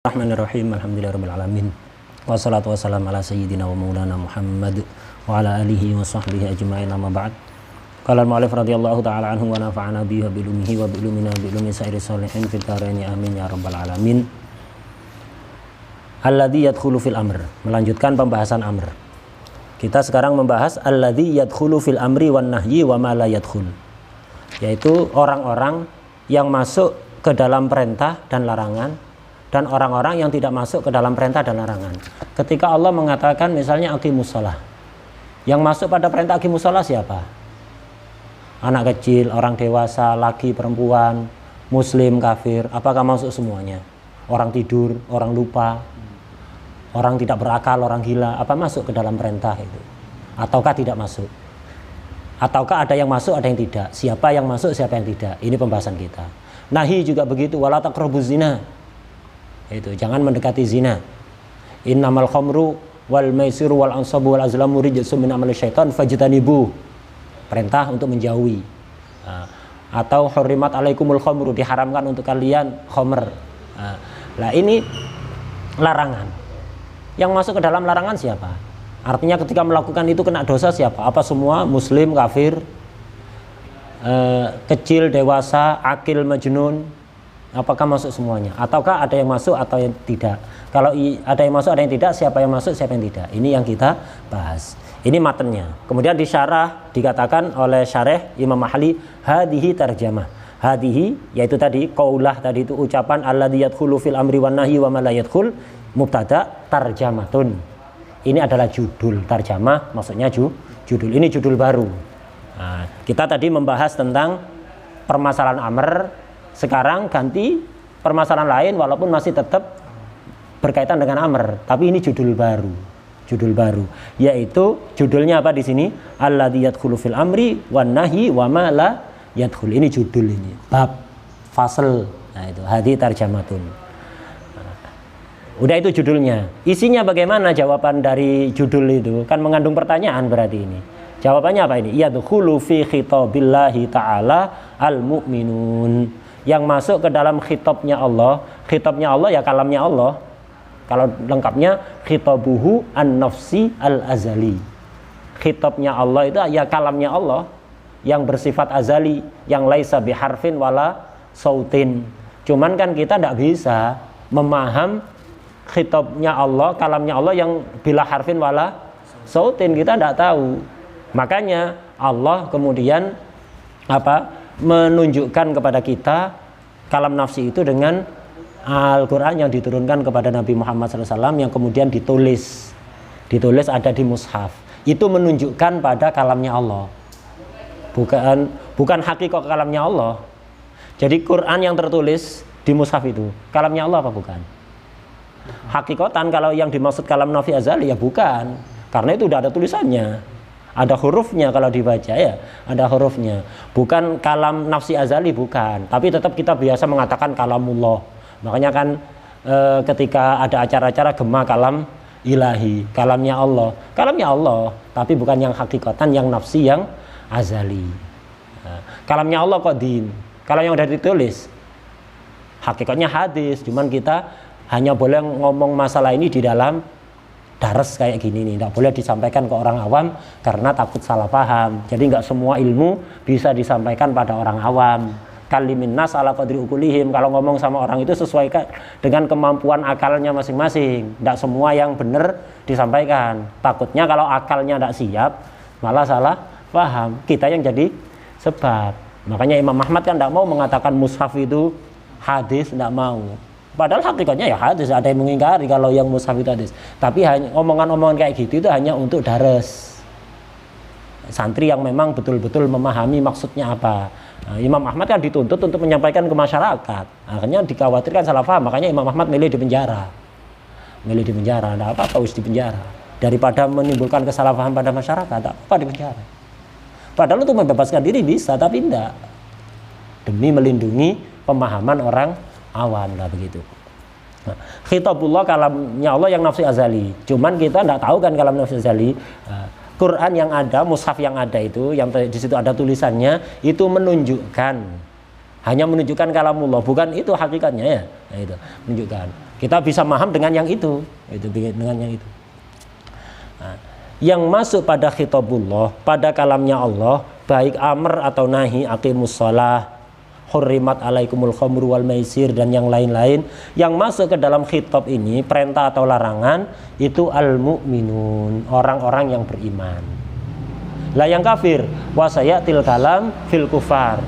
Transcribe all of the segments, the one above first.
Bismillahirrahmanirrahim. Alhamdulillahirabbil alamin. Wassalatu wassalamu ala sayyidina wa maulana Muhammad wa ala alihi wa sahbihi ajma'in, amma ba'd. Qala al-mu'allif radhiyallahu ta'ala anhu wa nafa'ana bihi wa bi ulumihi wa bi ulumina bi ulumi sa'iri sholihin fil dharaini amin ya rabbal alamin. Alladzi yadkhulu fil amr. Melanjutkan pembahasan amr. Kita sekarang membahas alladzi yadkhulu fil amri wan nahyi wa ma la yadkhul. Yaitu orang-orang yang masuk ke dalam perintah dan larangan, dan orang-orang yang tidak masuk ke dalam perintah dan larangan. Ketika Allah mengatakan misalnya aqimus shalah, yang masuk pada perintah aqimus shalah siapa? Anak kecil, orang dewasa, laki, perempuan, muslim, kafir, apakah masuk semuanya? Orang tidur, orang lupa, orang tidak berakal, orang gila, apa masuk ke dalam perintah itu? Ataukah tidak masuk? Ataukah ada yang masuk, ada yang tidak? Siapa yang masuk, siapa yang tidak? Ini pembahasan kita. Nahi juga begitu, wala taqrabuz zina. Itu jangan mendekati zina. Innamal khamru wal maisiru wal ansabu wal azlamu rijsun min amali syaitan fajtanibu. Perintah untuk menjauhi. Atau hurrimat alaikumul khamru, diharamkan untuk kalian khamr. Nah, ini larangan. Yang masuk ke dalam larangan siapa? Artinya ketika melakukan itu kena dosa siapa? Apa semua? Muslim, kafir, kecil, dewasa, akil, majnun? Apakah masuk semuanya? Ataukah ada yang masuk atau yang tidak? Kalau ada yang masuk, ada yang tidak, siapa yang masuk, siapa yang tidak? Ini yang kita bahas. Ini matanya. Kemudian disyarah, dikatakan oleh syarih Imam Mahli, hadihi tarjamah. Hadihi, yaitu tadi, qaulah tadi itu ucapan alladzi yadkhulu fil amri wan nahyi wa ma la yadkhul, mubtada tarjamatun. Ini adalah judul. Tarjamah maksudnya judul. Ini judul baru. Nah, kita tadi membahas tentang permasalahan amr. Sekarang ganti permasalahan lain walaupun masih tetap berkaitan dengan amr, tapi ini judul baru, yaitu judulnya apa di sini? Alladzi yadkhulu fil amri wan nahyi wa ma la yadkhul. Ini judul ini. Bab fasl. Nah, itu hadi tarjamatun. Udah, itu judulnya. Isinya bagaimana jawaban dari judul itu? Kan mengandung pertanyaan berarti ini. Jawabannya apa ini? Yadkhulu fi khitabillahi ta'ala al-mu'minun. Yang masuk ke dalam khitabnya Allah ya kalamnya Allah. Kalau lengkapnya khitabuhu an-nafsi al-azali. Khitabnya Allah itu ya kalamnya Allah yang bersifat azali, yang laisa biharfin wala sautin. Cuman kan kita tidak bisa memaham khitabnya Allah, kalamnya Allah yang bila harfin wala sautin, kita tidak tahu. Makanya Allah kemudian menunjukkan kepada kita kalam nafsi itu dengan Al-Quran yang diturunkan kepada Nabi Muhammad SAW, yang kemudian ditulis ada di mushaf. Itu menunjukkan pada kalamnya Allah, bukan hakikat kalamnya Allah. Jadi Quran yang tertulis di mushaf itu kalamnya Allah apa bukan? Hakikatan kalau yang dimaksud kalam nafsi azali ya bukan, karena itu udah ada tulisannya. Ada hurufnya kalau dibaca ya, ada hurufnya. Bukan kalam nafsi azali, bukan. Tapi tetap kita biasa mengatakan kalamullah. Makanya kan ketika ada acara-acara gema kalam ilahi, kalamnya Allah. Tapi bukan yang hakikatan, yang nafsi, yang azali. Kalamnya Allah qadim. Kalau yang udah ditulis, hakikatnya hadis. Cuman kita hanya boleh ngomong masalah ini di dalam daras kayak gini nih, tidak boleh disampaikan ke orang awam karena takut salah paham. Jadi nggak semua ilmu bisa disampaikan pada orang awam. Kalimin nas ala qadri ukulihim. Kalau ngomong sama orang itu sesuaikan dengan kemampuan akalnya masing-masing. Tidak semua yang benar disampaikan. Takutnya kalau akalnya tidak siap malah salah paham. Kita yang jadi sebab. Makanya Imam Ahmad kan tidak mau mengatakan mushaf itu hadis, tidak mau. Padahal hakikatnya ya hadis, ada yang mengingkari kalau yang mushaf itu hadis. Tapi hanya omongan-omongan kayak gitu itu hanya untuk daras. Santri yang memang betul-betul memahami maksudnya apa. Nah, Imam Ahmad kan dituntut untuk menyampaikan ke masyarakat. Akhirnya dikhawatirkan salah paham, makanya Imam Ahmad milih di penjara. Nah, apa harus di penjara? Daripada menimbulkan kesalahpahaman pada masyarakat, apa di penjara? Padahal untuk membebaskan diri bisa, tapi tidak. Demi melindungi pemahaman orang awam lah begitu. Nah, khitabullah kalamnya Allah yang nafsi azali. Cuman kita tidak tahu kan kalam nafsi azali. Quran yang ada, mushaf yang ada itu, yang di situ ada tulisannya, itu menunjukkan, hanya menunjukkan kalamullah, bukan itu hakikatnya ya. Nah, itu menunjukkan. Kita bisa paham dengan yang itu dengan yang itu. Nah, yang masuk pada khitabullah, pada kalamnya Allah, baik amr atau nahi, aqimus shalah, hurrimat alaikumul khamru wal maisir, dan yang lain-lain, yang masuk ke dalam khitab ini, perintah atau larangan, itu al-mu'minun, orang-orang yang beriman. Lah yang kafir, wasayatil kalam fil kufar.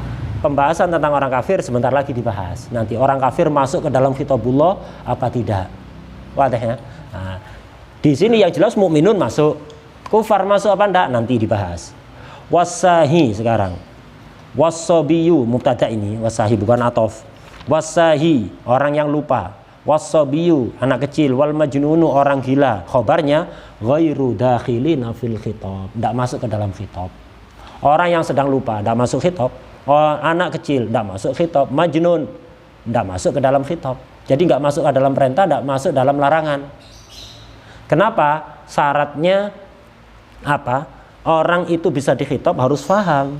Pembahasan tentang orang kafir sebentar lagi dibahas. Nanti orang kafir masuk ke dalam khitabullah apa tidak? Wadah ya. Nah, di sini yang jelas mukminun masuk, kufar masuk apa enggak? Nanti dibahas. Wasahi sekarang. Wasabiyu mubtada ini, wasahi bukan atof. Wasahi orang yang lupa. Wasabiyu anak kecil, wal majnunu orang gila. Khobarnya ghairu dakhilina fil khitab. Enggak masuk ke dalam khitab. Orang yang sedang lupa enggak masuk khitab. Anak kecil enggak masuk khitab. Majnun enggak masuk ke dalam khitab. Jadi enggak masuk ke dalam perintah, enggak masuk dalam larangan. Kenapa? Syaratnya apa? Orang itu bisa dikhitab harus paham.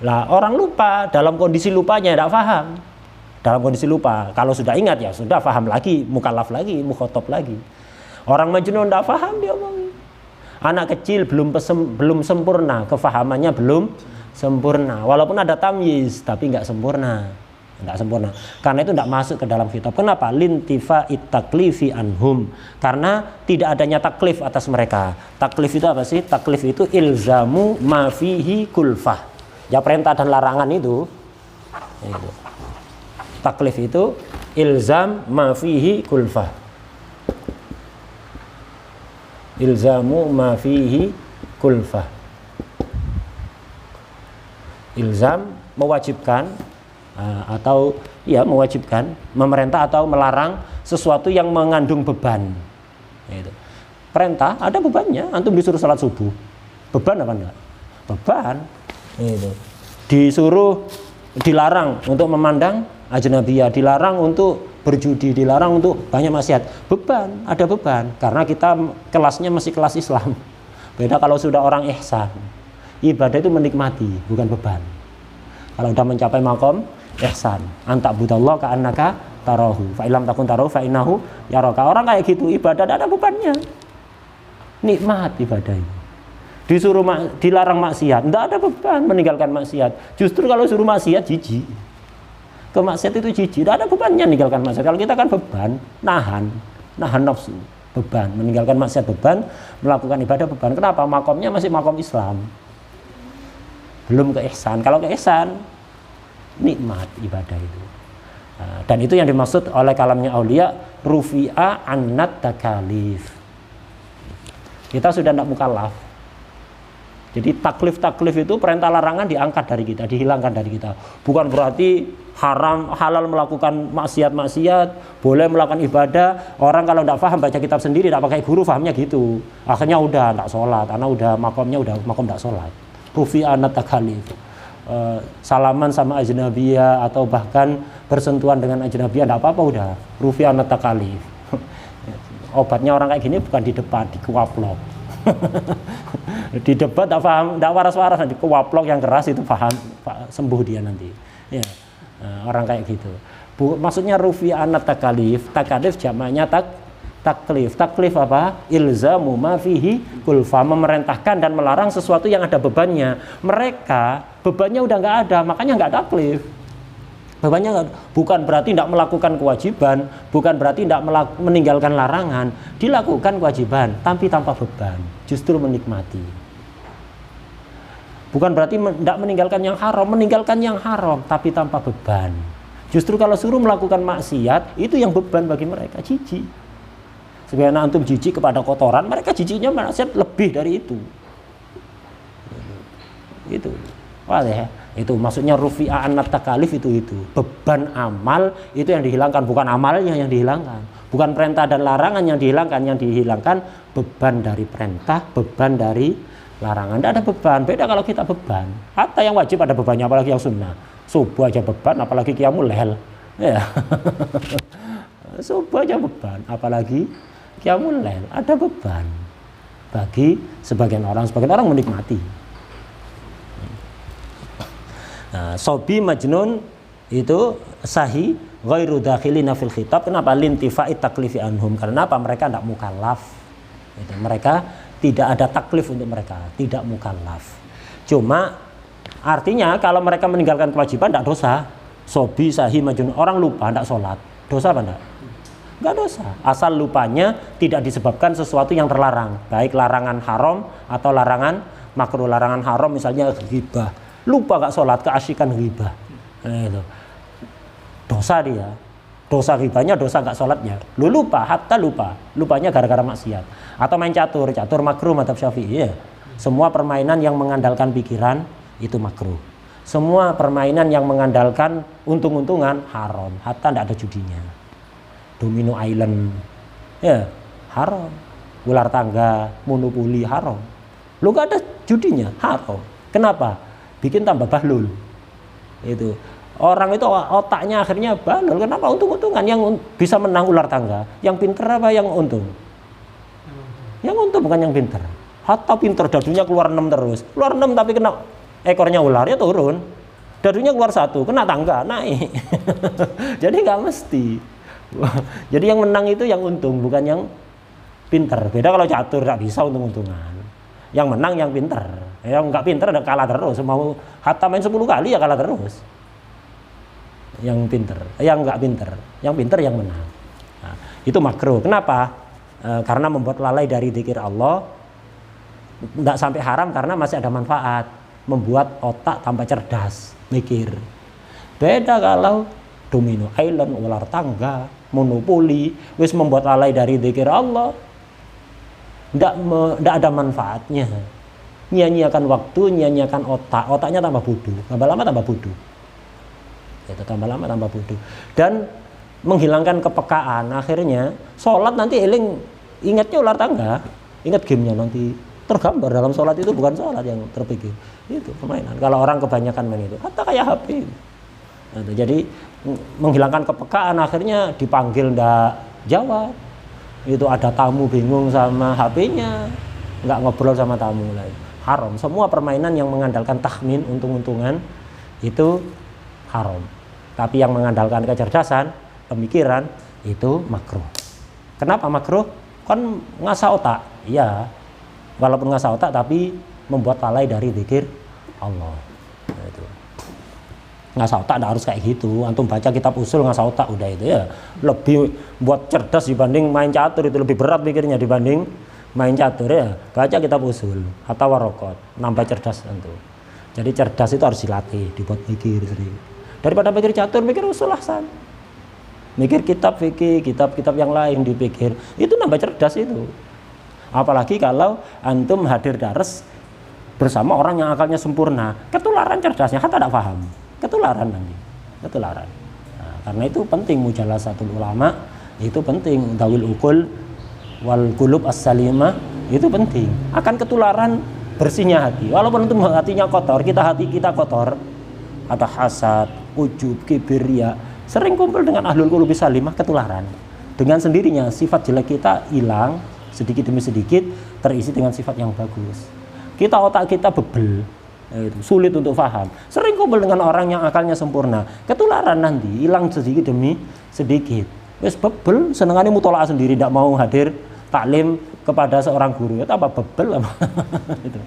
Lah orang lupa, dalam kondisi lupanya tidak paham. Dalam kondisi lupa, kalau sudah ingat ya sudah paham lagi, mukallaf lagi, mukhotob lagi. Orang majnun tidak paham dia omongin. Anak kecil belum sempurna, kefahamannya belum sempurna. Walaupun ada tamyiz, tapi nggak sempurna. Nggak sempurna. Karena itu tidak masuk ke dalam khitab. Kenapa? Lintifa taklifi anhum. Karena tidak adanya taklif atas mereka. Taklif itu apa sih? Taklif itu ilzamu ma fihi kulfah. Ya perintah dan larangan itu. Taklif itu ilzam ma fihi kulfah. Ilzamu ma fihi kulfah. Ilzam mewajibkan atau ya mewajibkan, memerintah atau melarang sesuatu yang mengandung beban. Itu. Perintah ada bebannya, antum disuruh salat subuh. Beban apa enggak? Beban. Itu. Disuruh dilarang untuk memandang ajnabiyah, dilarang untuk berjudi, dilarang untuk banyak maksiat. Beban, ada beban karena kita kelasnya masih kelas Islam. Beda kalau sudah orang ihsan. Ibadah itu menikmati, bukan beban. Kalau sudah mencapai makom ihsan, anta budallah ka annaka tarahu, fa illam takun tarahu fa innahu yaraka. Orang kayak gitu ibadah tidak ada bebannya. Nikmat ibadah itu. Disuruh dilarang maksiat, tidak ada beban meninggalkan maksiat. Justru kalau suruh maksiat jijik. Kemaksiat itu jijik, tidak ada bebannya meninggalkan maksiat. Kalau kita kan beban, nahan nafsu, beban, meninggalkan maksiat beban, melakukan ibadah beban. Kenapa? Makomnya masih makom Islam. Belum ke ihsan. Kalau ke ihsan nikmat ibadah itu. Dan itu yang dimaksud oleh kalamnya aulia, rufi'a annat takalif. Kita sudah tidak mukallaf. Jadi taklif itu perintah larangan diangkat dari kita, dihilangkan dari kita. Bukan berarti halal melakukan maksiat, boleh melakukan ibadah. Orang kalau tidak paham baca kitab sendiri, tidak pakai guru, pahamnya gitu. Akhirnya udah tidak sholat, karena udah makomnya udah makom tidak sholat. Rufi'a annat takalif. Salaman sama ajnabiyah atau bahkan bersentuhan dengan ajnabiyah tidak apa-apa, udah rufi'a annat takalif. Obatnya orang kayak gini bukan di depan, di kuaplok. Di debat tak paham, tak waras-waras, nanti kuaplok yang keras itu paham, sembuh dia nanti. Ya, orang kayak gitu. Maksudnya rufi'a annat takalif, takalif jamaknya taklif. Taklif apa? Ilzamu ma fihi kulfa, memerintahkan dan melarang sesuatu yang ada bebannya. Mereka bebannya udah nggak ada, makanya nggak taklif. Bebannya bukan berarti tidak melakukan kewajiban, bukan berarti tidak meninggalkan larangan, dilakukan kewajiban tapi tanpa beban, justru menikmati. Bukan berarti tidak meninggalkan yang haram, meninggalkan yang haram tapi tanpa beban. Justru kalau suruh melakukan maksiat, itu yang beban bagi mereka, jijik. Sebenarnya antum jijik kepada kotoran, mereka jijiknya maksiat lebih dari itu. Itu. Wah ya. Itu maksudnya rufi'a annat takalif itu beban amal itu yang dihilangkan, bukan amalnya yang dihilangkan, bukan perintah dan larangan yang dihilangkan beban dari perintah, beban dari larangan. Tidak ada beban. Beda kalau kita beban, hatta yang wajib ada bebannya, apalagi yang sunnah. Subuh aja beban, apalagi qiyamul lail. Ya. Subuh aja beban, apalagi qiyamul lail, ada beban bagi sebagian orang menikmati. Sobi majnun itu sahih, ghairu dakhilina fil khitab. Kenapa? Lintifa'i taklifi anhum. Karena apa? Mereka tidak mukallaf. Gitu. Mereka tidak ada taklif untuk mereka, tidak mukallaf. Cuma artinya kalau mereka meninggalkan kewajiban tidak dosa. Sobi, sahih, majnun. Orang lupa tidak sholat, dosa apa enggak? Enggak dosa. Asal lupanya tidak disebabkan sesuatu yang terlarang, baik larangan haram atau larangan makruh. Larangan haram misalnya ghibah. Lupa enggak sholat, keasyikan ghibah. Nah, itu. Dosa dia. Dosa ghibahnya, dosa enggak sholatnya. Lu lupa, hatta lupa. Lupanya gara-gara maksiat. Atau main catur, catur makruh madzhab Syafi'i. Ya. Semua permainan yang mengandalkan pikiran itu makruh. Semua permainan yang mengandalkan untung-untungan haram. Hatta tidak ada judinya. Domino Island, ya haram. Ular tangga, monopoli haram. Lu gak ada judinya, haram. Kenapa? Bikin tambah bahlul. Itu. Orang itu otaknya akhirnya bahlul. Kenapa? Untung-untungan. Yang bisa menang ular tangga. Yang pinter apa yang untung? Yang untung bukan yang pinter. Hatta pinter dadunya keluar 6 terus. Keluar 6 tapi kena ekornya ular ya turun. Dadunya keluar 1, kena tangga, naik. Jadi nggak mesti. Jadi yang menang itu yang untung, bukan yang pinter. Beda kalau catur nggak bisa untung-untungan. Yang menang yang pinter. Yang nggak pinter ada kalah terus. Mau hatta main 10 kali ya kalah terus. Yang pinter, yang nggak pinter. Yang pinter yang menang. Nah, itu makruh. Kenapa? Karena membuat lalai dari dzikir Allah. Nggak sampai haram karena masih ada manfaat. Membuat otak tambah cerdas, mikir. Beda kalau domino island, ular tangga, monopoli, wis membuat lalai dari dzikir Allah. Nggak ada manfaatnya. Nyanyiakan waktu, nyanyiakan otak, otaknya tambah bodoh. Tambah lama tambah bodoh. Itu tambah lama tambah bodoh. Dan menghilangkan kepekaan. Akhirnya sholat nanti eling, ingatnya ular tangga, ingat gamenya nanti. Tergambar dalam sholat itu bukan sholat yang terpikir, itu permainan. Kalau orang kebanyakan main itu, hatta kayak HP. Nah, jadi menghilangkan kepekaan, akhirnya dipanggil ndak jawab. Itu ada tamu bingung sama HP-nya, nggak ngobrol sama tamu lain. Haram. Semua permainan yang mengandalkan tahmin, untung-untungan itu haram. Tapi yang mengandalkan kecerdasan, pemikiran itu makruh. Kenapa makruh? Kan ngasah otak, iya. Walaupun ngasah otak tapi membuat lalai dari zikir Allah. Nah, itu. Ngasah otak tidak harus kayak gitu. Antum baca kitab usul ngasah otak udah itu ya. Lebih buat cerdas dibanding main catur, itu lebih berat pikirnya dibanding main catur ya. Baca kitab usul atau warokot, nambah cerdas tentu. Jadi cerdas itu harus dilatih, dibuat mikir sendiri. Daripada mikir catur, mikir usul ahsan. Mikir kitab fikih, kitab-kitab yang lain dipikir, itu nambah cerdas itu. Apalagi kalau antum hadir dars bersama orang yang akalnya sempurna, ketularan cerdasnya, hatta tidak paham, ketularan nanti, ketularan. Nah, karena itu penting mujalasatul ulama, itu penting dawil ukul wal qulub as-salimah, itu penting. Akan ketularan bersihnya hati. Walaupun antum hatinya kotor, hati kita kotor, ada hasad, ujub, kibir, ya, sering kumpul dengan ahlul qulubis salimah, ketularan. Dengan sendirinya sifat jelek kita hilang. Sedikit demi sedikit terisi dengan sifat yang bagus. Otak kita bebel, sulit untuk paham. Sering kumpul dengan orang yang akalnya sempurna, ketularan nanti, hilang sedikit demi sedikit. Wes bebel, senengannya mutolaah sendiri, tidak mau hadir taklim kepada seorang guru. Itu apa bebel apa? Itu.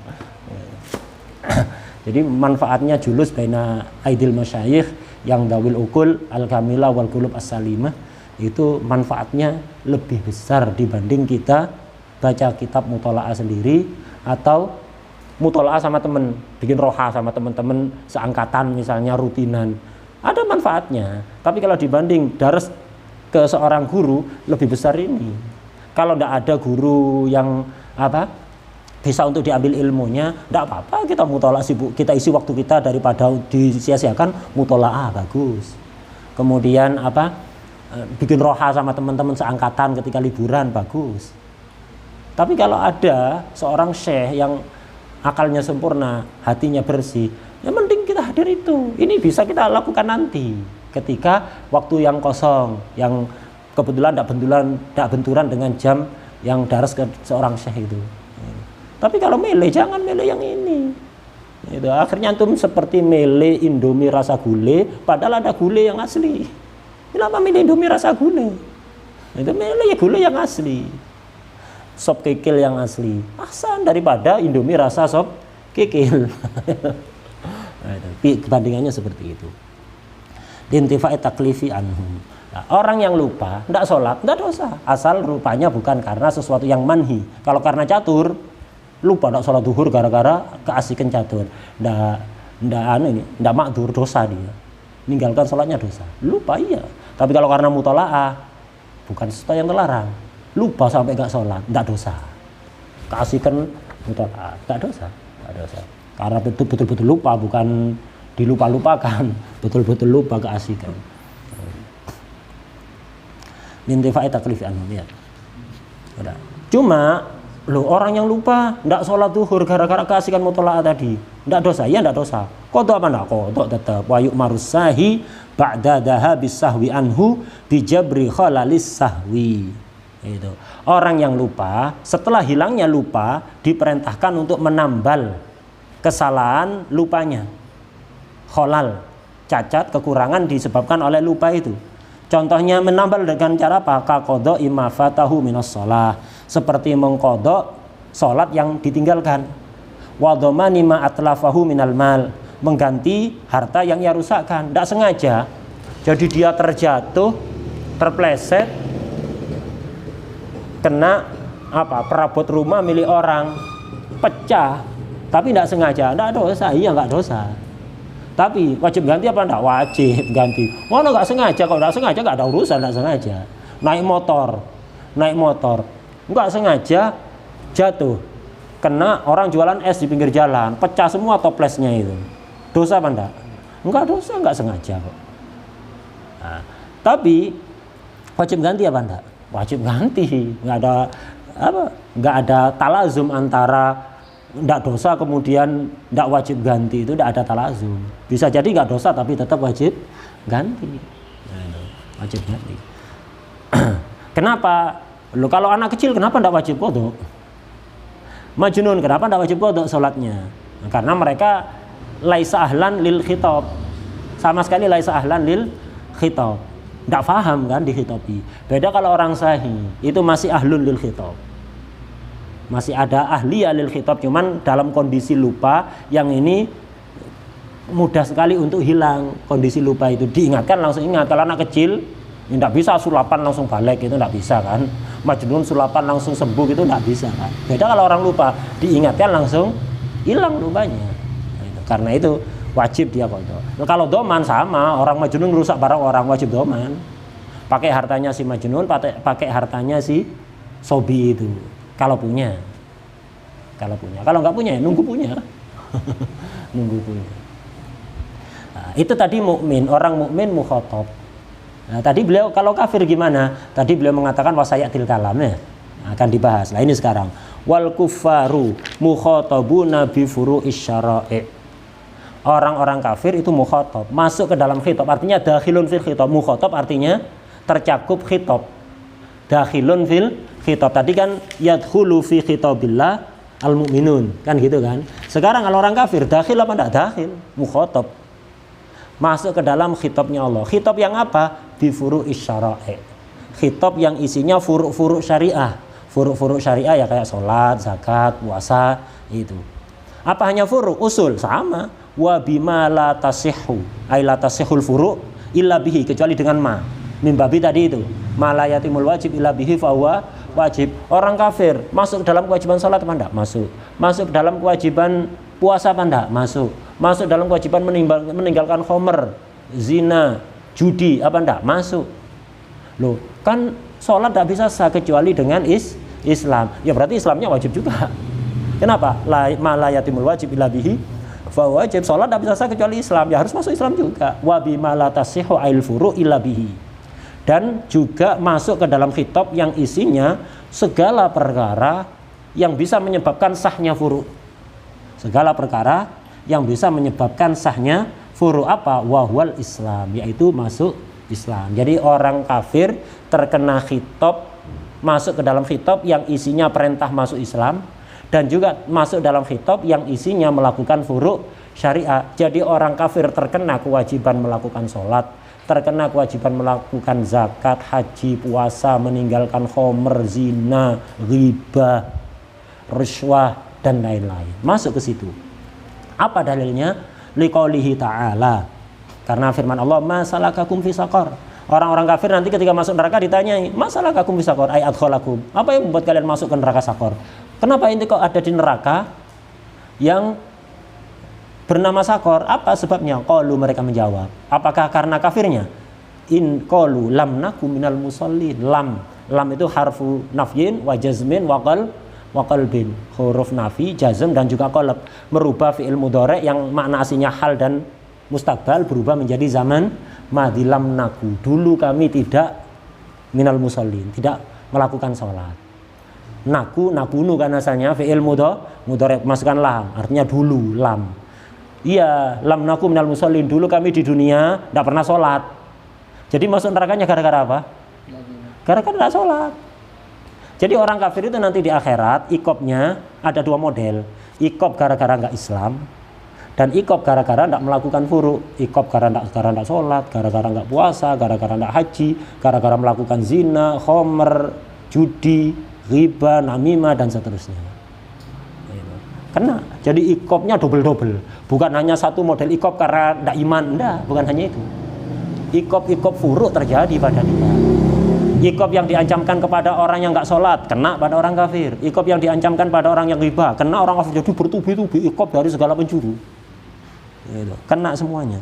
Jadi manfaatnya julus baina aidil masyayikh yang dawil ukul al-kamilah wal qulub as-salimah, itu manfaatnya lebih besar dibanding kita baca kitab mutolaah sendiri atau mutolaah sama temen, bikin roha sama teman-teman seangkatan misalnya rutinan. Ada manfaatnya, tapi kalau dibanding dars ke seorang guru lebih besar ini. Kalau tidak ada guru yang bisa untuk diambil ilmunya, tidak apa-apa kita mutolaah, kita isi waktu kita daripada disia-siakan, mutolaah bagus. Kemudian bikin roha sama teman-teman seangkatan ketika liburan bagus. Tapi kalau ada seorang syekh yang akalnya sempurna, hatinya bersih, ya mending kita hadir itu. Ini bisa kita lakukan nanti ketika waktu yang kosong, yang kebetulan tidak benturan dengan jam yang daras ke seorang syekh itu. Tapi kalau mele, jangan mele yang ini. Itu akhirnya antum seperti mele Indomie rasa gulai, padahal ada gulai yang asli. Kenapa milih Indomie rasa gulai? Itu milih gulai yang asli. Sop kikil yang asli. Ahsan daripada Indomie rasa sop kikil. Nah, kebandingannya seperti itu. Intifa'i taklifi anhum. Nah, orang yang lupa, tidak sholat, tidak dosa. Asal rupanya bukan karena sesuatu yang manhi. Kalau karena catur, lupa tidak sholat duhur gara-gara keasikan catur. Tidak makdur, dosa dia. Meninggalkan sholatnya dosa. Lupa iya. Tapi kalau karena mutola'ah, bukan sesuatu yang terlarang. Lupa sampai nggak sholat, tidak dosa. Keasikan mutola'ah, tidak dosa. Tidak dosa. Karena betul-betul lupa, bukan dilupa-lupakan, betul-betul lupa keasikan. Intifa'i taklifi anhum ya. Cuma orang yang lupa ndak sholat zuhur gara-gara keasikan mutola'ah tadi, ndak dosa? Ya ndak dosa. Qadha apa ndak? Qadha tetap. Wa yu'marus sahi ba'da dhahabis sahwi anhu bijabri khalalis sahwi. Itu. Orang yang lupa setelah hilangnya lupa diperintahkan untuk menambal kesalahan lupanya. Kholal, cacat, kekurangan disebabkan oleh lupa itu. Contohnya menambal dengan cara apa? Kaqadha imma fatahu minas shalah, seperti mengqadha salat yang ditinggalkan. Wa dhamani ma atlafahu minal mal, mengganti harta yang ia rusakkan, tidak sengaja. Jadi dia terjatuh, terpleset, kena perabot rumah milik orang, pecah, tapi tidak sengaja, tidak dosa. Iya nggak dosa. Tapi wajib ganti apa enggak? Wajib ganti. Mana nggak sengaja? Kalau nggak sengaja nggak ada urusan, nggak sengaja. Naik motor, nggak sengaja jatuh, kena orang jualan es di pinggir jalan, pecah semua toplesnya itu. Dosa apa enggak? Enggak dosa, nggak sengaja kok. Nah, tapi wajib ganti apa enggak? Wajib ganti. Nggak ada talazum antara tidak dosa kemudian tidak wajib ganti, itu tidak ada talazum. Bisa jadi nggak dosa tapi tetap wajib ganti. Wajib ganti. Kenapa? Kalau anak kecil kenapa tidak wajib qadha? Majnun kenapa tidak wajib qadha sholatnya? Karena mereka laisa ahlan lil khitab. Sama sekali laisa ahlan lil khitab. Tidak paham kan dikhitabi. Beda kalau orang sahih, itu masih ahlun lil khitab. Masih ada ahli lil khitab, cuman dalam kondisi lupa, yang ini mudah sekali untuk hilang kondisi lupa itu. Diingatkan langsung ingat. Kalau anak kecil tidak bisa sulapan langsung balik, itu tidak bisa kan. Majnun sulapan langsung sembuh, itu tidak bisa kan. Beda kalau orang lupa, diingatkan langsung hilang lupanya. Karena itu wajib dia qadha. Kalau doman sama, orang majnun rusak barang orang, wajib doman. Pakai hartanya si majnun, pakai hartanya si sobi itu. Kalau punya. Kalau nggak punya, ya nunggu punya. Nunggu punya. Nah, itu tadi mukmin, orang mukmin mukhatab. Nah, tadi beliau kalau kafir gimana? Tadi beliau mengatakan wasayatil kalam ya. Akan dibahas. Nah, ini sekarang. Wal kuffaru mukhatabuna bi furu'is syara'i'. Orang-orang kafir itu mukhatab, masuk ke dalam khitab. Artinya dakhilun fil khitab. Mukhatab artinya tercakup khitab. Dakhilun fil khitab. Tadi kan yadkhulu fi khitabillah al-mu'minun, kan gitu kan. Sekarang kalau orang kafir dakhil apa enggak dakhil? Mukhatab. Masuk ke dalam khitabnya Allah. Khitab yang apa? Bi furu'is syara'i'. Khitab yang isinya furu'-furu' syariah. Furu'-furu' syariah ya kayak salat, zakat, puasa itu. Apa hanya furu'? Usul sama. Wa bima la tasihhu. Ai la tasihhul furu' illa bihi, kecuali dengan ma. Mimbabi tadi itu, malayatimul wajib illa bihi fahuwa wajib. Orang kafir masuk dalam kewajiban salat apa enggak? Masuk dalam kewajiban puasa apa enggak? Masuk dalam kewajiban meninggalkan khamr, zina, judi apa enggak? Masuk. Loh, kan salat enggak bisa sah kecuali dengan Islam. Ya berarti Islamnya wajib juga. Kenapa? Malayatimul wajib illa bihi fahuwa wajib. Salat enggak bisa sah kecuali Islam. Ya harus masuk Islam juga. Wa bima la tasihhu ail furu' illa bihi. Dan juga masuk ke dalam khitab yang isinya segala perkara yang bisa menyebabkan sahnya furu'. Segala perkara yang bisa menyebabkan sahnya furu' apa? Wahwal Islam, yaitu masuk Islam. Jadi orang kafir terkena khitab, masuk ke dalam khitab yang isinya perintah masuk Islam, dan juga masuk dalam khitab yang isinya melakukan furu' syariah. Jadi orang kafir terkena kewajiban melakukan sholat, terkena kewajiban melakukan zakat, haji, puasa, meninggalkan khomer, zina, riba, rishwah dan lain-lain. Masuk ke situ. Apa dalilnya? Liqaulihi ta'ala. Karena firman Allah, "Ma salakakum fi saqar." Orang-orang kafir nanti ketika masuk neraka ditanyai, "Ma salakakum fi saqar?" Ay adkhalakum. Apa yang membuat kalian masuk ke neraka Saqar? Kenapa inti kok ada di neraka yang bernama Saqar? Apa sebabnya? Qalu, mereka menjawab. Apakah karena kafirnya? In qalu lam nakum minal musallin. Lam itu harfu nafyin wa jazmin wa qalbin. Huruf nafi, jazm dan juga qalb. Merubah fi'il mudhari yang makna aslinya hal dan mustaqbal berubah menjadi zaman madhi. Lam naku. Dulu kami tidak minal musallin, tidak melakukan sholat. Nakunu kan asalnya fi'il mudhari masukkan lam, artinya dulu lam. Iya, lam naku minal musallin, dulu kami di dunia tidak pernah sholat. Jadi masuk nerakanya gara-gara apa? Gara-gara tidak sholat. Jadi orang kafir itu nanti di akhirat ikopnya ada dua model. Ikop gara-gara nggak Islam, dan ikop gara-gara tidak melakukan furu. Ikop gara-gara nggak sholat, gara-gara nggak puasa, gara-gara nggak haji, gara-gara melakukan zina, khomer, judi, riba, namimah dan seterusnya. Kena. Jadi ikopnya double-double. Bukan hanya satu model ikop karena tidak iman, enggak, bukan hanya itu. Ikop furuk terjadi pada dia. Ikop yang diancamkan kepada orang yang nggak sholat, kena pada orang kafir. Ikop yang diancamkan pada orang yang riba, kena orang kafir. Jadi bertubi-tubi ikop dari segala penjuru. Kena semuanya.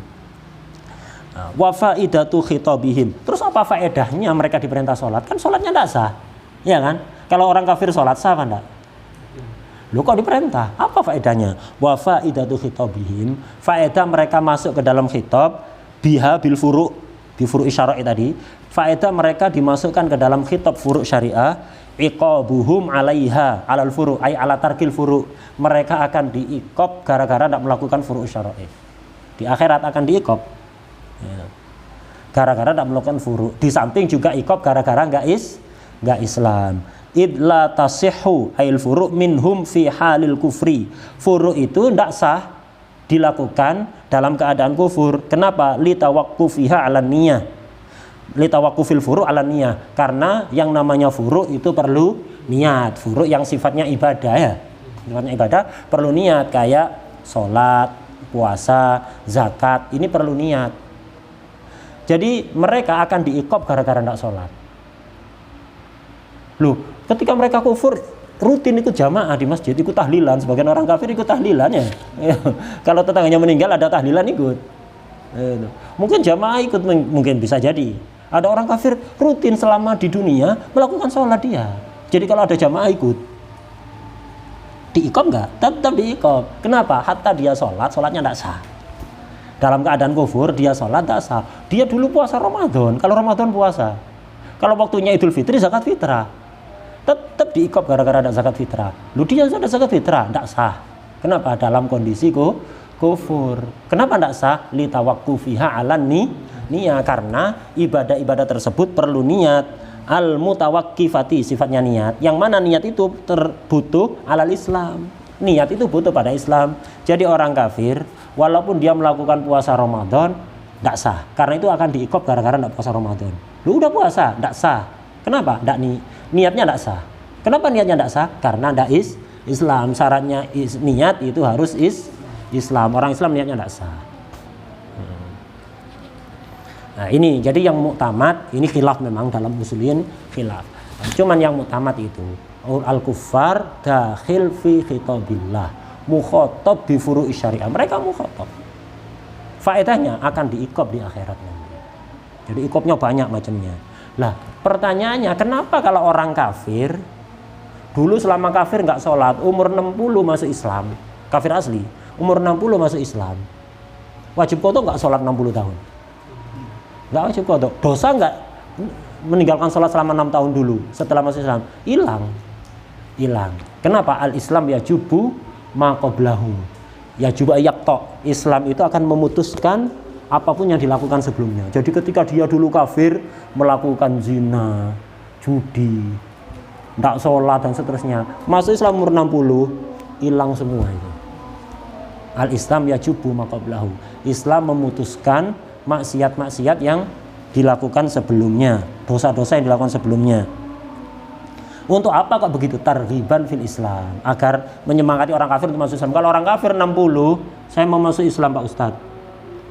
Wa faidatu khitabihim. Terus apa faedahnya mereka diperintah sholat? Kan sholatnya tidak sah, ya kan? Kalau orang kafir sholat sah apa enggak? Loh, kok diperintah? Apa faedahnya? Wa faidatu khitabihim. Faedah mereka masuk ke dalam khitab biha bil furu', bi furu' syar'i tadi. Faedah mereka dimasukkan ke dalam khitab furu' syariah. Iqabuhum 'alaiha 'alal furu' ay 'ala tarkil furu'. Mereka akan diiqab gara-gara tidak melakukan furu' syar'i. Di akhirat akan diiqab. Ya. Gara-gara tidak melakukan furu'. Di samping juga iqab gara-gara enggak Islam. Idla tasihhu ail furu' minhum fi halil kufri. Furu' itu tidak sah dilakukan dalam keadaan kufur. Kenapa? Litawaqqufiha 'alan niyah. Litawaqqufil furu' 'alan niyah. Karena yang namanya furu' itu perlu niat. Furu' yang sifatnya ibadah ya. Sifatnya ibadah perlu niat, kayak sholat, puasa, zakat, ini perlu niat. Jadi mereka akan diiqab gara-gara tidak sholat. Loh, ketika mereka kufur rutin ikut jamaah di masjid, ikut tahlilan. Sebagian orang kafir ikut tahlilan ya. Kalau tetangganya meninggal ada tahlilan ikut. Mungkin jamaah ikut, mungkin bisa jadi. Ada orang kafir rutin selama di dunia melakukan sholat dia. Jadi kalau ada jamaah ikut, diiqab enggak? Tetap diiqab. Kenapa? Hatta dia sholatnya tidak sah. Dalam keadaan kufur dia sholat tidak sah. Dia dulu puasa Ramadan. Kalau Ramadan puasa. Kalau waktunya Idul Fitri zakat fitrah, tetap diiqab gara-gara ada zakat fitrah. Lu dia sudah zakat fitrah, tidak sah. Kenapa? Dalam kondisi kufur. Kenapa tidak sah? Litawaqqufiha 'alan niyah, karena ibadah-ibadah tersebut perlu niat. Al mutawaqqifati sifatnya niat. Yang mana niat itu butuh alal Islam. Niat itu butuh pada Islam. Jadi orang kafir walaupun dia melakukan puasa Ramadan tidak sah. Karena itu akan diiqab gara-gara tidak puasa Ramadan. Lu udah puasa, tidak sah. Kenapa? Niatnya tidak sah. Kenapa niatnya tidak sah? Karena tidak Islam. Syaratnya niat itu harus Islam. Orang Islam niatnya tidak sah. Nah ini, jadi yang muktamad, ini khilaf memang dalam usulin khilaf. Cuman yang muktamad itu al-kuffar dakhil fi khitabillah, mukhatab bi furu'i syariah. Mereka mukhatab. Faedahnya akan diiqab di akhirat nanti. Jadi iqabnya banyak macamnya. Lah, pertanyaannya kenapa kalau orang kafir dulu selama kafir nggak sholat, umur 60 masuk Islam, kafir asli, umur 60 masuk Islam, wajib qadha nggak sholat 60 tahun? Nggak wajib qadha. Dosa nggak meninggalkan sholat selama 6 tahun dulu setelah masuk Islam? Hilang. Kenapa? Al-Islam yajubu ma qablahu. Yajubu yaqta. Islam itu akan memutuskan apapun yang dilakukan sebelumnya. Jadi ketika dia dulu kafir melakukan zina, judi, tidak sholat dan seterusnya, masuk Islam umur 60, hilang semua itu. Al-Islam yajubu ma qablahu. Islam memutuskan maksiat-maksiat yang dilakukan sebelumnya, dosa-dosa yang dilakukan sebelumnya. Untuk apa kok begitu? Targhiban fil Islam, agar menyemangati orang kafir untuk masuk Islam. Kalau orang kafir 60, saya mau masuk Islam Pak Ustadz,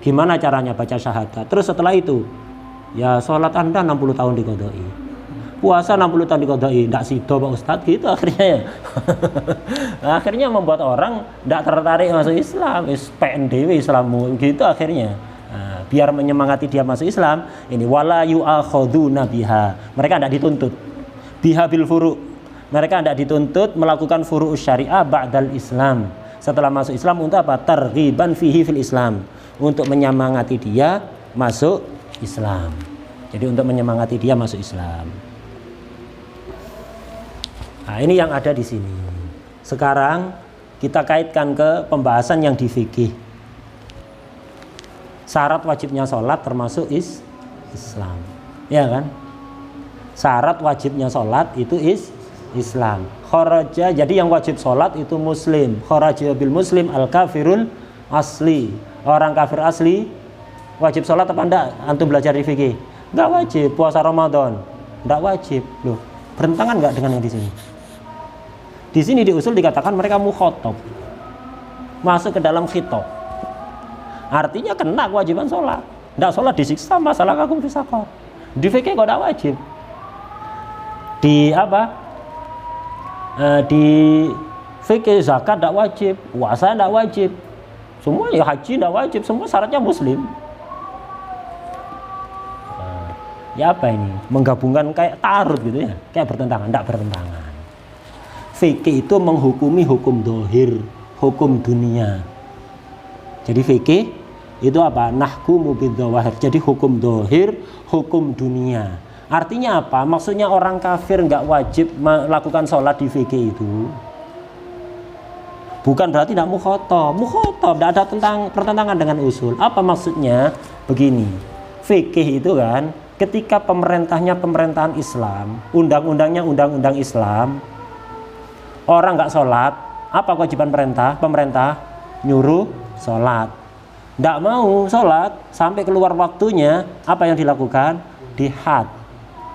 gimana caranya? Baca syahadat. Terus setelah itu, ya sholat Anda 60 tahun diqodoi, puasa 60 tahun diqodoi, ndak sido Pak Ustadz, gitu akhirnya ya. Akhirnya membuat orang ndak tertarik masuk Islam, PNDW Islammu, gitu akhirnya. Nah, biar menyemangati dia masuk Islam, ini wala yu'akhaduna biha, mereka ndak dituntut biha bil furu', mereka tidak dituntut melakukan furu' syariah ba'dal Islam, setelah masuk Islam. Untuk apa? Targhiban fihi fil Islam, untuk menyemangati dia masuk Islam. Jadi untuk menyemangati dia masuk Islam. Nah, ini yang ada di sini. Sekarang kita kaitkan ke pembahasan yang di fikih. Syarat wajibnya sholat termasuk Islam, ya kan? Syarat wajibnya sholat itu Islam. Kharaja, jadi yang wajib sholat itu muslim. Kharaja bil muslim al kafirul asli. Orang kafir asli wajib sholat apa enggak? Antum belajar di fikih? Enggak wajib. Puasa Ramadan enggak wajib. Loh, bertentangan enggak dengan yang di sini? Di sini di usul dikatakan mereka mukhatab, masuk ke dalam khitab. Artinya kena kewajiban sholat. Enggak sholat disiksa, masalah kakum fisaqah. Di fikih kok enggak wajib. Di apa? Di fikih zakat tidak wajib, puasa tidak wajib, semua ya haji tidak wajib, semua syaratnya muslim. Ya apa ini? Menggabungkan kayak tarut gitu ya, kayak bertentangan, tidak bertentangan. Fikih itu menghukumi hukum dohir, hukum dunia. Jadi fikih itu apa? Nahkumu bidzawahir. Jadi hukum dohir, hukum dunia. Artinya apa? Maksudnya orang kafir nggak wajib melakukan sholat di fikih itu bukan berarti tidak mukhatab. Mukhatab, tidak ada pertentangan dengan usul. Apa maksudnya? Begini, fikih itu kan ketika pemerintahnya pemerintahan Islam, undang-undangnya undang-undang Islam, orang nggak sholat, apa kewajiban pemerintah? Nyuruh sholat. Nggak mau sholat sampai keluar waktunya, apa yang dilakukan? Dihad.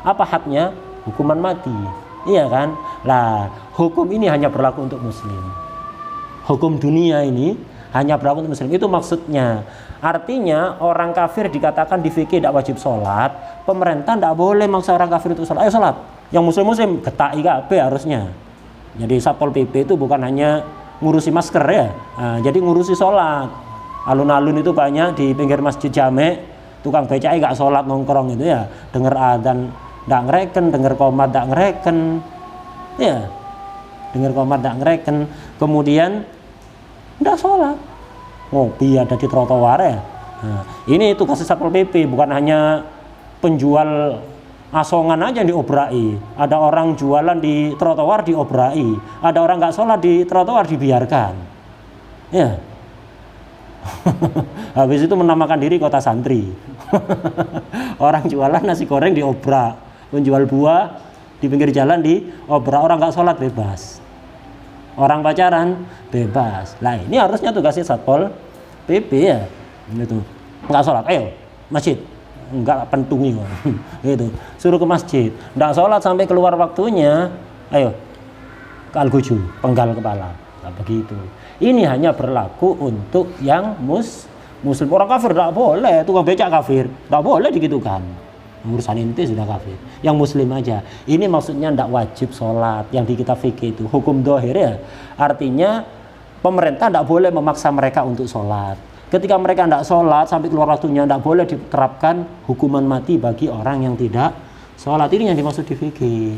Apa hadnya? Hukuman mati. Iya kan? Lah, hukum ini hanya berlaku untuk muslim. Hukum dunia ini hanya berlaku untuk muslim. Itu maksudnya. Artinya orang kafir dikatakan di fikih tidak wajib sholat, pemerintah tidak boleh maksa orang kafir untuk sholat. Ayo sholat. Yang muslim-muslim getaki kabeh harusnya. Jadi Satpol PP itu bukan hanya ngurusi masker ya. Nah, jadi ngurusi sholat. Alun-alun itu banyak di pinggir masjid Jame', tukang becak gak sholat nongkrong itu ya, dengar adzan ndak ngereken, dengar qomat ndak ngereken, ya, dengar qomat ndak ngereken, kemudian ndak sholat, ngopi ada di trotoar ya. Nah, ini tugas Satpol PP, bukan hanya penjual asongan aja yang diobrai, ada orang jualan di trotoar diobrai, ada orang nggak sholat di trotoar dibiarkan, ya. Habis itu menamakan diri kota santri. Orang jualan nasi goreng diobrak, menjual buah di pinggir jalan diobrak, orang nggak sholat bebas, orang pacaran bebas. Lah ini harusnya tugasnya Satpol PP ya, gitu. Nggak sholat, ayo masjid, nggak pentungi kok. Gitu, suruh ke masjid, nggak sholat sampai keluar waktunya, ayo kalguju, penggal kepala. Nah, begitu. Ini hanya berlaku untuk yang muslim. Orang kafir tidak boleh, tukang becak kafir tidak boleh digitukan. Urusan inti sudah kafir. Yang muslim aja. Ini maksudnya tidak wajib sholat. Yang di kitab fikih itu hukum dohir ya. Artinya pemerintah tidak boleh memaksa mereka untuk sholat. Ketika mereka tidak sholat sampai keluar waktunya, tidak boleh diterapkan hukuman mati bagi orang yang tidak sholat. Ini yang dimaksud di fikih.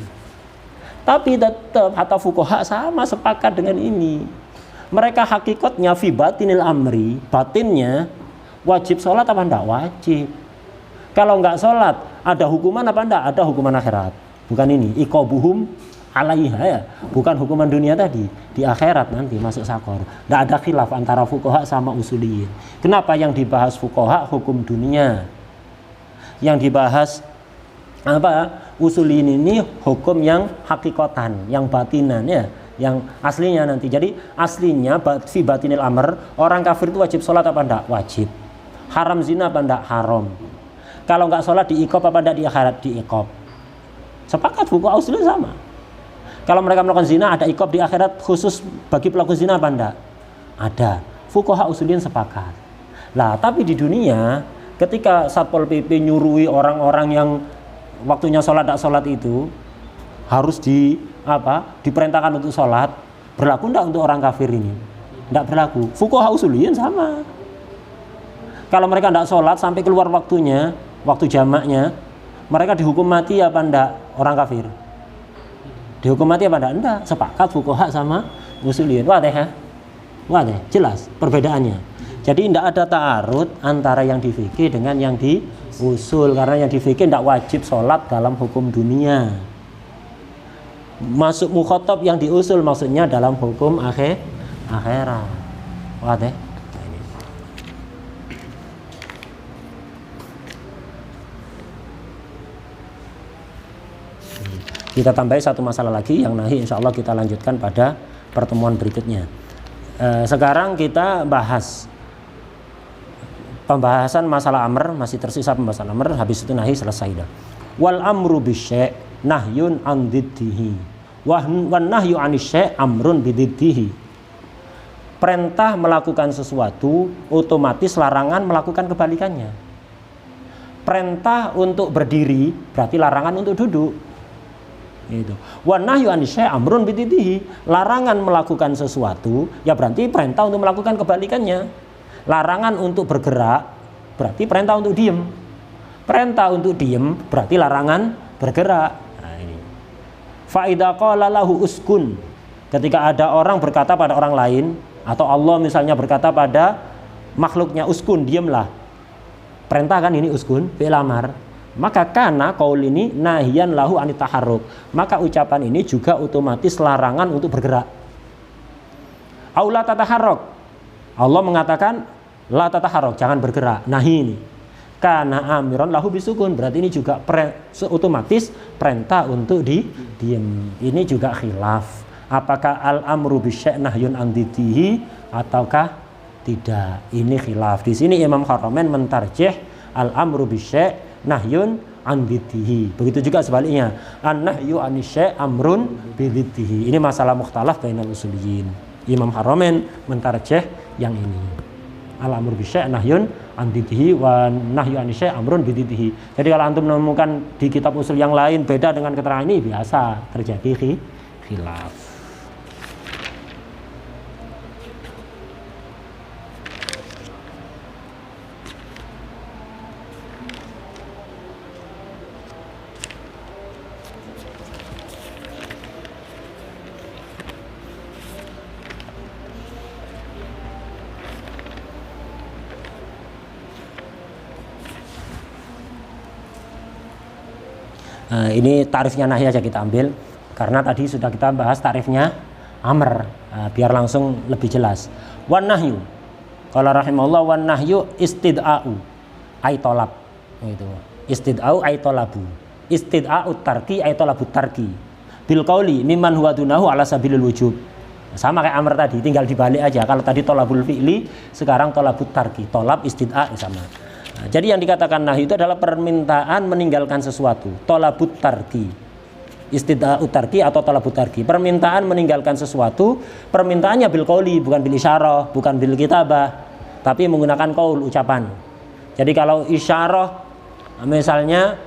Tapi tetap hatta fuqaha sama sepakat dengan ini. Mereka hakikatnya fi batinil amri, batinnya wajib sholat apa enggak? Wajib. Kalau enggak sholat, ada hukuman apa enggak? Ada hukuman akhirat. Bukan ini, iqabuhum alaiha ya. Bukan hukuman dunia tadi, di akhirat nanti masuk sakor. Enggak ada khilaf antara fuqaha sama usuliyin. Kenapa yang dibahas fuqaha hukum dunia? Yang dibahas apa? Usuliyin ini hukum yang hakikatan, yang batinan ya. Yang aslinya nanti. Jadi aslinya fi batinil amr, orang kafir itu wajib sholat apa enggak? Wajib. Haram zina apa enggak? Haram. Kalau nggak sholat diiqab apa enggak di akhirat? Diiqab. Sepakat fuqaha usulin sama. Kalau mereka melakukan zina ada iqab di akhirat khusus bagi pelaku zina apa enggak? Ada. Fuqaha usulin sepakat. Lah, tapi di dunia ketika Satpol PP nyurui orang-orang yang waktunya sholat tak sholat itu harus diperintahkan untuk sholat, berlaku enggak untuk orang kafir ini? Enggak berlaku. Fuqaha usulin sama. Kalau mereka enggak sholat sampai keluar waktunya, waktu jamaknya, mereka dihukum mati apa enggak orang kafir? Dihukum mati apa enggak? Enggak. Sepakat fuqaha sama usulin. Wadah ya? Wadah, jelas perbedaannya. Jadi tidak ada ta'arud antara yang di fikih dengan yang di usul, karena yang di fikih tidak wajib sholat dalam hukum dunia. Masuk mukhatab yang di usul maksudnya dalam hukum akhirat. Wadah. Kita tambahi satu masalah lagi yang nahi, insya Allah kita lanjutkan pada pertemuan berikutnya. Sekarang kita bahas pembahasan masalah amr, masih tersisa pembahasan amr, habis itu nahi selesai dah. Wal amru bisyai' nahyun an diddihi wan nahyu anisyai' amrun bididdihi. Perintah melakukan sesuatu otomatis larangan melakukan kebalikannya. Perintah untuk berdiri berarti larangan untuk duduk. Itu. Wan nahyu anisyai' amrun bididdihi. Larangan melakukan sesuatu ya berarti perintah untuk melakukan kebalikannya. Larangan untuk bergerak berarti perintah untuk diem. Perintah untuk diem berarti larangan bergerak. Nah, ini. Fa idza qala lahu uskun. Ketika ada orang berkata pada orang lain atau Allah misalnya berkata pada makhluknya uskun, diemlah. Perintah kan ini uskun, fi'il amar. Maka kana qaul ini nahiyan lahu anit taharruk. Maka ucapan ini juga otomatis larangan untuk bergerak. Aula tataharrak. Allah mengatakan la tataharrak, jangan bergerak. Nahi ini. Kana amiron lahu bisukun, berarti ini juga otomatis perintah untuk diem. Ini juga khilaf. Apakah al-amru bisyai' nahyun an diddihi ataukah tidak? Ini khilaf. Di sini Imam Haramain mentarjih al-amru bisyai' nahyun an diddihi. Begitu juga sebaliknya. An-nahyu anisyai' amrun bididdihi. Ini masalah mukhtalaf bainal usuliyin. Imam Haramain mentarjih yang ini. Al-amru bisyai' nahyun an diddihi wa nahyu anisyai' amrun bididdihi. Jadi kalau antum menemukan di kitab usul yang lain beda dengan keterangan ini, biasa terjadi khilaf. Ini tarifnya nahi aja kita ambil karena tadi sudah kita bahas tarifnya amr, biar langsung lebih jelas. Wan nahyu, qala rahimahullah, wan nahyu istid'a'u ay talab. Itu istid'a'u ay talabu. Istid'a'u tarki ay talabu tarki bil qauli mimman huwa dunahu ala sabilil wujub. Sama kayak amr tadi, tinggal dibalik aja. Kalau tadi talabul fi'li, sekarang talabut tarki. Talab istid'a sama. Nah, jadi yang dikatakan nahi itu adalah permintaan meninggalkan sesuatu. Talabut tarki, istid'a'ut tarki atau talabut tarki. Permintaan meninggalkan sesuatu, permintaannya bil qauli, bukan bil isyarah, bukan bil kitabah, tapi menggunakan qaul, ucapan. Jadi kalau isyarah misalnya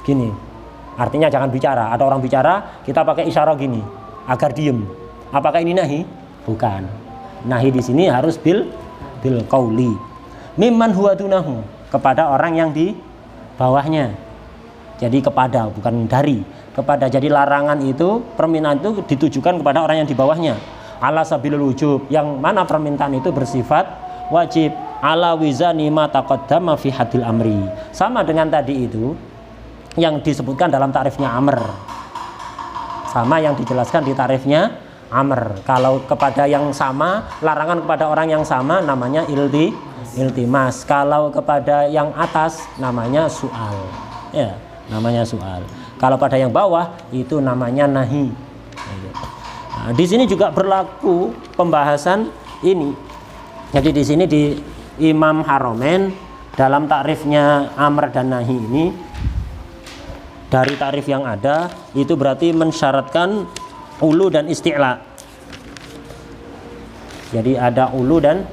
gini, artinya jangan bicara. Ada orang bicara, kita pakai isyarah gini agar diem. Apakah ini nahi? Bukan. Nahi di sini harus bil qauli. Mimman huwa dunahu, kepada orang yang di bawahnya. Jadi kepada, bukan dari, kepada. Jadi larangan itu, permintaan itu ditujukan kepada orang yang di bawahnya. Ala sabilil wujub, yang mana permintaan itu bersifat wajib. Ala wizani ma taqaddama fi hadil amri. Sama dengan tadi itu yang disebutkan dalam tarifnya amr. Sama yang dijelaskan di tarifnya amr. Kalau kepada yang sama, larangan kepada orang yang sama namanya iltimas. Kalau kepada yang atas namanya soal. Ya, namanya soal. Kalau pada yang bawah itu namanya nahi. Nah, di sini juga berlaku pembahasan ini. Jadi di sini di Imam Haramain dalam takrifnya amr dan nahi ini, dari takrif yang ada itu berarti mensyaratkan ulu dan isti'la. Jadi ada ulu dan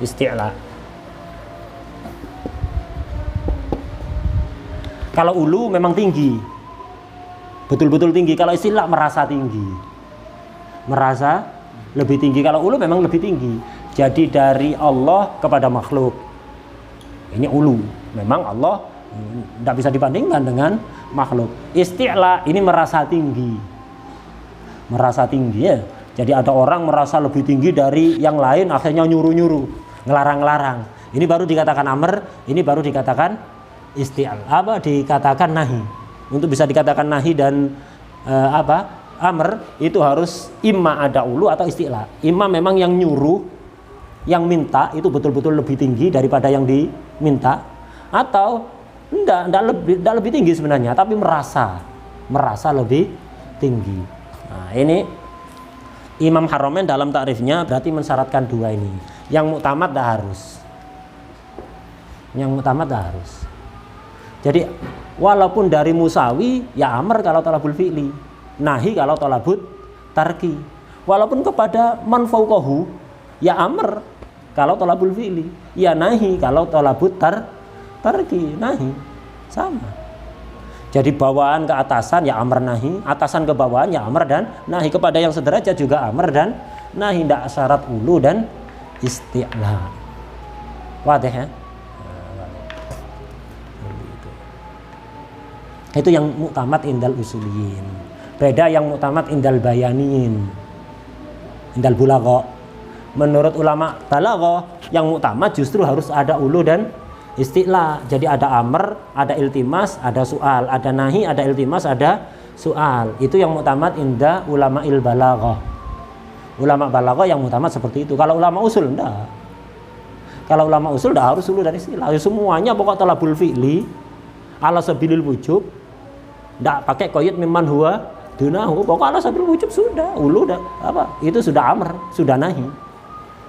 isti'la. Kalau ulu memang tinggi, betul-betul tinggi. Kalau isti'la merasa tinggi, merasa lebih tinggi. Kalau ulu memang lebih tinggi. Jadi dari Allah kepada makhluk, ini ulu. Memang Allah tidak bisa dibandingkan dengan makhluk. Isti'la ini merasa tinggi, merasa tinggi ya. Jadi ada orang merasa lebih tinggi dari yang lain, akhirnya nyuruh-nyuruh, ngelarang-larang. Ini baru dikatakan amr, ini baru dikatakan isti'la. Apa dikatakan nahi? Untuk bisa dikatakan nahi dan amr itu harus imma ada ulu atau isti'la. Imma memang yang nyuruh, yang minta itu betul-betul lebih tinggi daripada yang diminta, atau enggak lebih tinggi sebenarnya, tapi merasa lebih tinggi. Nah, ini Imam Haramain dalam takrifnya berarti mensyaratkan dua ini. Yang muktamad dah harus. Yang muktamad dah harus. Jadi walaupun dari musawi ya amr kalau talabul fi'li, nahi kalau talabut tarki. Walaupun kepada man fauqahu ya amr kalau talabul fi'li, ya nahi kalau talabut tarki, nahi. Sama. Jadi bawaan ke atasan ya amr nahi, atasan ke bawaan ya amr dan nahi, kepada yang sederajat juga amr dan nahi, tidak syarat ulu dan isti'la. Wadih ya? Itu yang muktamad indal usuliyin. Beda yang muktamad indal bayaniin, indal bulagha. Menurut ulama balagha yang muktamad justru harus ada ulu dan isti'la. Jadi ada amr, ada iltimas, ada soal, ada nahi, ada iltimas, ada soal. Itu yang muktamad inda ulama il balaghah. Ulama balaghah yang muktamad seperti itu. Kalau ulama usul enggak. Kalau ulama usul enggak harus ulu dan isti'la. Semuanya pokok talabul fi'li ala sabilil wujub. Enggak pakai qayyid mimman huwa dunahu. Pokok ala sabilil wujub sudah. Ulu dan apa? Itu sudah amr, sudah nahi.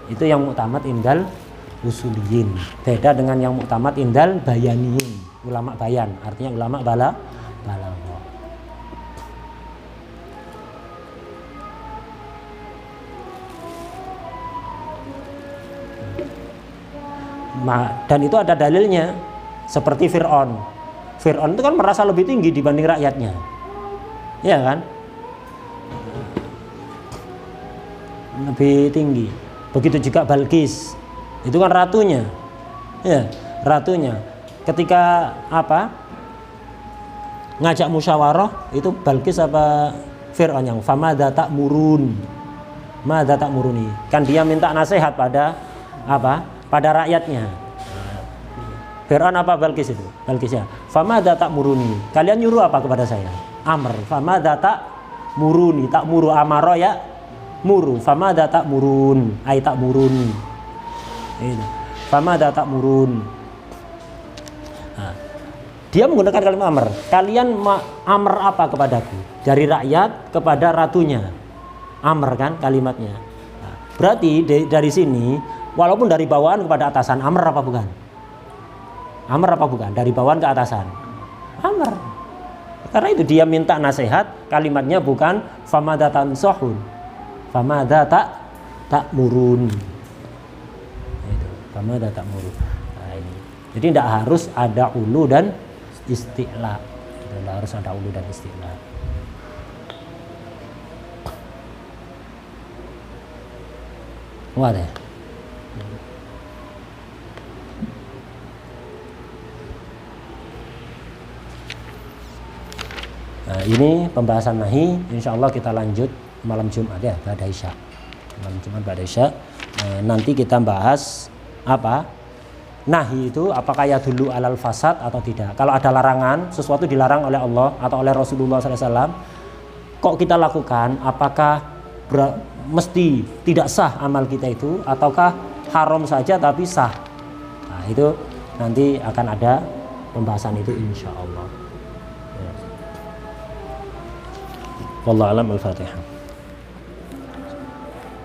Itu yang muktamad indal usuliyin. Beda dengan yang muktamad indal bayaniyin, ulama bayan, artinya ulama balagha. Dan itu ada dalilnya, seperti Fir'aun. Fir'aun itu kan merasa lebih tinggi dibanding rakyatnya, ya kan? Lebih tinggi. Begitu juga Balqis. Itu kan ratunya, ya, ratunya. Ketika ngajak musyawarah itu Balqis apa Fir'aun yang famada ta'murun, madza ta'muruni, kan dia minta nasihat pada pada rakyatnya. Fir'aun apa Balqis itu? Balqis ya. Famada ta'muruni, kalian nyuruh apa kepada saya? Amr. Famada ta'muruni, ta'muru amara ya muru. Famada ta'murun, ay ta'muruni. Famada ta'murun. Nah, dia menggunakan kalimat amr. Kalian amr apa kepadaku? Dari rakyat kepada ratunya. Amr kan kalimatnya. Nah, berarti dari sini walaupun dari bawahan kepada atasan, amr apa bukan? Amr apa bukan? Dari bawahan ke atasan. Amr. Karena itu dia minta nasihat, kalimatnya bukan famada tansahun. Famada ta'murun. Famada ta'murun. Nah, ini. Jadi tidak harus ada ulu dan isti'la. Tidak harus ada ulu dan isti'la. Wadah. Nah, ini pembahasan nahi. Insya Allah kita lanjut malam Jumat ya, ba'da isya. Malam Jumat ba'da isya. Nanti kita bahas nahi itu apakah ya dulu alal fasad atau tidak. Kalau ada larangan, sesuatu dilarang oleh Allah atau oleh Rasulullah SAW, kok kita lakukan, apakah mesti tidak sah amal kita itu, ataukah haram saja tapi sah. Nah, itu nanti akan ada pembahasan itu insya Allah. Wallahu a'lam. Al-Fatihah.